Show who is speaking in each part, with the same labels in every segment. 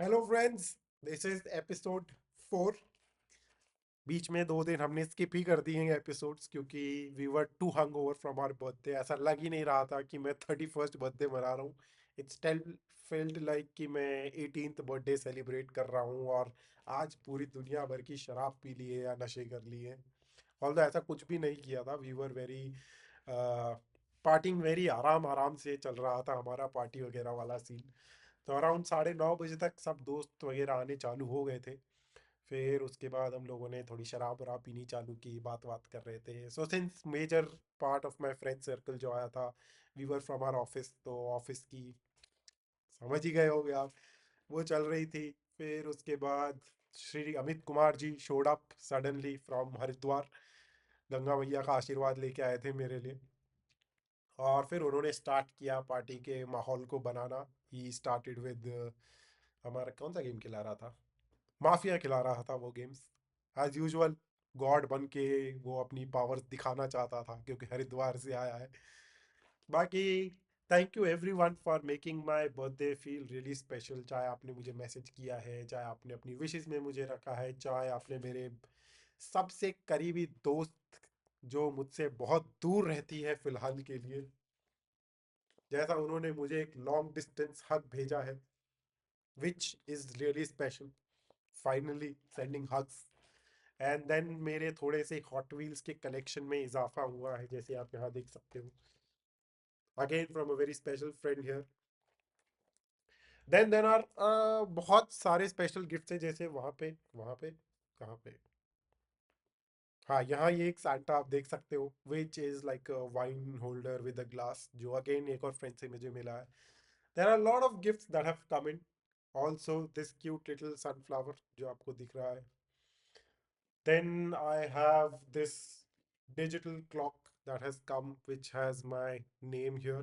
Speaker 1: Hello friends, this is episode 4। बीच में 2 दिन हमने स्किप ही कर दिए हैं एपिसोड्स क्योंकि we were too hung over from our birthday. ऐसा लग ही नहीं रहा था कि मैं 31st बर्थडे मना रहा हूँ। इट्स टेल फेल्ट लाइक कि मैं 18th बर्थडे सेलिब्रेट कर रहा हूँ और आज पूरी दुनिया भर की शराब पी ली है या नशे कर लिए। ऑल्दो ऐसा कुछ भी नहीं किया था। We were very partying, very आराम आराम से चल रहा था हमारा पार्टी वगैरह वाला सीन। तो अराउंड 9:30 बजे तक सब दोस्त वगैरह आने चालू हो गए थे। फिर उसके बाद हम लोगों ने थोड़ी शराब वराब पीनी चालू की, बात बात कर रहे थे। So since major part of my friend circle जो आया था, we were from our office, तो ऑफिस की समझ ही गए होगे आप, वो चल रही थी। फिर उसके बाद Shri Amit Kumar ji showed up suddenly from Haridwar. Ganga मैया का आशीर्वाद लेके आए थे मेरे लिए। और फिर उन्होंने स्टार्ट किया पार्टी के माहौल को बनाना। ही स्टार्टेड विद, हमारा कौन सा गेम खिला रहा था, माफिया खिला रहा था वो गेम्स। एज यूजुअल गॉड बन के वो अपनी पावर्स दिखाना चाहता था क्योंकि हरिद्वार से आया है। बाकी thank you every one for making my birthday feel really special. चाहे आपने मुझे मैसेज किया है, चाहे आपने अपनी विशेस में मुझे रखा है, चाहे आपने मेरे सबसे करीबी दोस्त जो मुझसे बहुत दूर रहती है फिलहाल के लिए, जैसा उन्होंने मुझे एक लॉन्ग डिस्टेंस हग भेजा है, which is really special. Finally sending hugs. And then मेरे थोड़े से हॉट व्हील्स के कलेक्शन में इजाफा हुआ है, जैसे आप यहाँ देख सकते हो, again from a very special friend here. Then are बहुत सारे स्पेशल गिफ्ट्स हैं, जैसे वहाँ पे कहाँ पे, हाँ यहाँ ये एक सांता आप देख सकते हो, which is like wine holder with a glass, जो अगेन एक और फ्रेंड से मुझे मिला है। There are lot of gifts that have come in. Also this cute little sunflower जो आपको दिख रहा है। Then I have this digital clock that has come, which has my name here.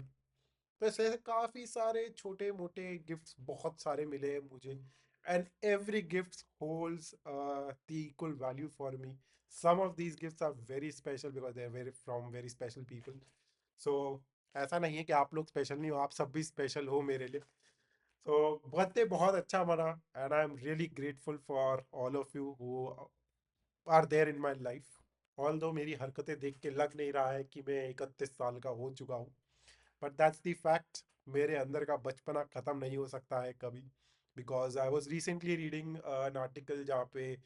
Speaker 1: तो ऐसे काफ़ी सारे छोटे मोटे गिफ्ट्स बहुत सारे मिले हैं मुझे। And every gift holds the equal value for me. Some of these gifts are very special because they are very from very special people. So ऐसा नहीं है कि आप लोग स्पेशल नहीं हो, आप सब भी स्पेशल हो मेरे लिए। तो बर्थडे बहुत अच्छा मना, and I am really grateful for all of you who are there in my life. Although मेरी हरकतें देख के लग नहीं रहा है कि मैं 31 साल का हो चुका हूँ, बट दैट्स द फैक्ट। मेरे अंदर का बचपना ख़त्म नहीं हो सकता है कभी। Because I was recently reading an article जहाँ पे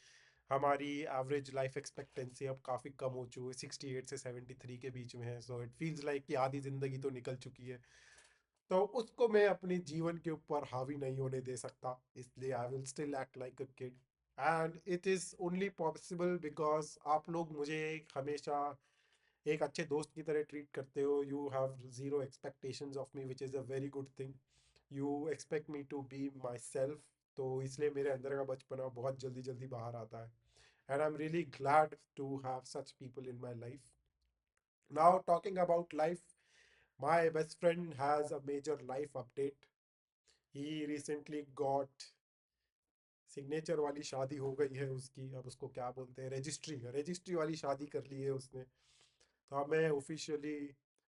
Speaker 1: हमारी एवरेज लाइफ एक्सपेक्टेंसी अब काफ़ी कम हो चुकी है, 68 से 73 के बीच में है। सो इट फील्स लाइक कि आधी ज़िंदगी तो निकल चुकी है। तो उसको मैं अपने जीवन के ऊपर हावी नहीं होने दे सकता, इसलिए I will still act like a kid. And it is only possible because आप लोग मुझे हमेशा एक अच्छे दोस्त की तरह ट्रीट करते हो। You have zero expectations of me, which is a very good thing. You expect me to be myself. तो इसलिए मेरे अंदर का बचपना बहुत जल्दी जल्दी बाहर आता है। And I am really glad to have such people in my life. Now talking about life, my best friend has a major life update. He recently got signature वाली शादी हो गई है उसकी, अब उसको क्या बोलते हैं, रजिस्ट्री रजिस्ट्री वाली शादी कर ली है उसने। तो अब मैं ऑफिशियली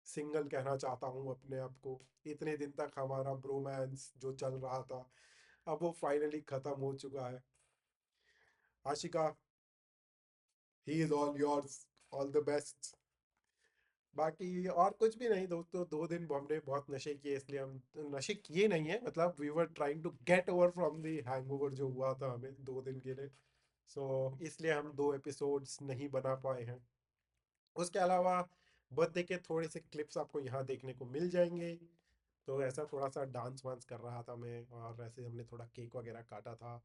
Speaker 1: सिंगल कहना चाहता हूँ अपने आप को। इतने दिन तक हमारा ब्रोमांस जो चल रहा था, अब वो फाइनली खत्म हो चुका है। Ashika, he is all yours, all the best. बाकी और कुछ भी नहीं दोस्तों, 2 दिन हमने बहुत नशे किए, इसलिए हम नशे किए नहीं है, मतलब we were trying to get over from the hangover जो हुआ था हमें 2 दिन के लिए। सो इसलिए हम 2 एपिसोड्स नहीं बना पाए हैं। उसके अलावा बर्थडे के थोड़े से क्लिप्स आपको यहाँ देखने को मिल जाएंगे। तो ऐसा थोड़ा सा डांस वांस कर रहा था मैं, और ऐसे हमने थोड़ा केक वगैरह काटा था।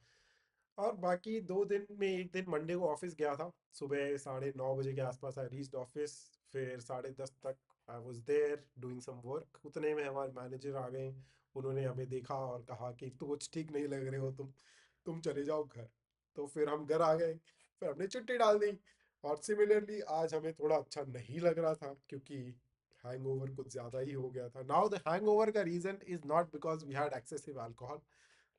Speaker 1: और बाकी 2 दिन में एक दिन मंडे को ऑफिस गया था। सुबह 9:30 बजे के आसपास आई रीच्ड ऑफिस। फिर 10:30 तक I was there doing some work. उतने में हमारे मैनेजर आ गए। उन्होंने हमें देखा और कहा कि तो कुछ ठीक नहीं लग रहे हो तुम चले जाओ घर। तो फिर हम घर आ गए, फिर हमने छुट्टी डाल दी। और सिमिलरली आज हमें थोड़ा अच्छा नहीं लग रहा था क्योंकि हैंगओवर कुछ ज़्यादा ही हो गया था। नाउ द हैंगओवर का reason is not because we had excessive alcohol,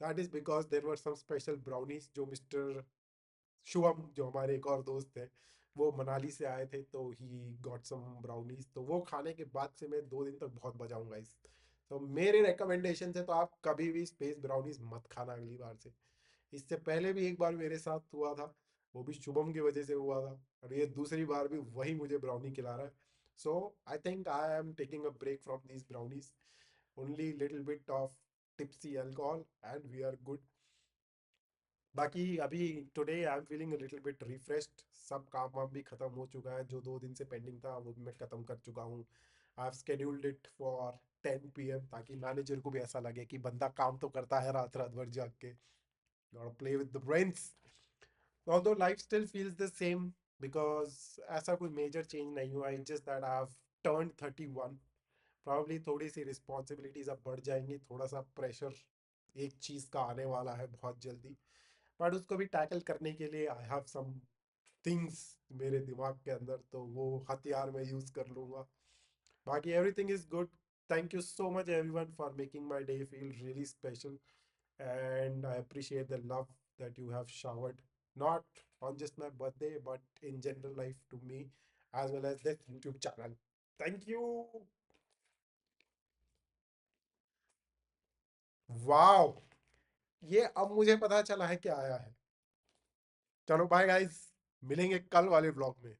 Speaker 1: that is because there were some special brownies जो मिस्टर शुभम, जो हमारे एक और दोस्त हैं, वो मनाली से आए थे, तो ही गॉट सम ब्राउनीज। तो वो खाने के बाद से मैं 2 दिन तक बहुत बजाऊंगा इस। तो मेरे रिकमेंडेशन से तो आप कभी भी स्पेस ब्राउनीज मत खाना अगली बार से। इससे पहले भी एक बार मेरे साथ हुआ था, वो भी शुभम की वजह से हुआ था, और ये दूसरी बार भी वही मुझे ब्राउनी खिला रहा है। So I think I am taking a break from these brownies, only little bit of tipsy alcohol and we are good. बाकी अभी today I am feeling little bit refreshed, सब काम वाम भी खत्म हो चुका है, जो 2 दिन से पेंडिंग था वो भी मैं खत्म कर चुका हूँ। I have scheduled it for 10 PM, ताकि मैनेजर को भी ऐसा लगे कि बंदा काम तो करता है रात रात भर जाग के। Gotta play with the brains. Although life still feels the same, because ऐसा कोई major change नहीं हुआ, it's just that I have turned 31. Probably थोड़ी सी रिस्पॉन्सिबिलिटीज अब बढ़ जाएंगी, थोड़ा सा प्रेशर एक चीज का आने वाला है बहुत जल्दी, बट उसको भी टैकल करने के लिए आई हैव सम थिंग्स मेरे दिमाग के अंदर, तो वो हथियार मैं यूज कर लूंगा। बाकी everything is good. Thank you so much everyone for making my day feel really special, and I appreciate the love that you have showered, not on just my birthday, but in general life to me, as well as this YouTube channel. Thank you. Wow, ये अब मुझे पता चला है क्या आया है। चलो बाय गाइस, मिलेंगे कल वाले व्लॉग में।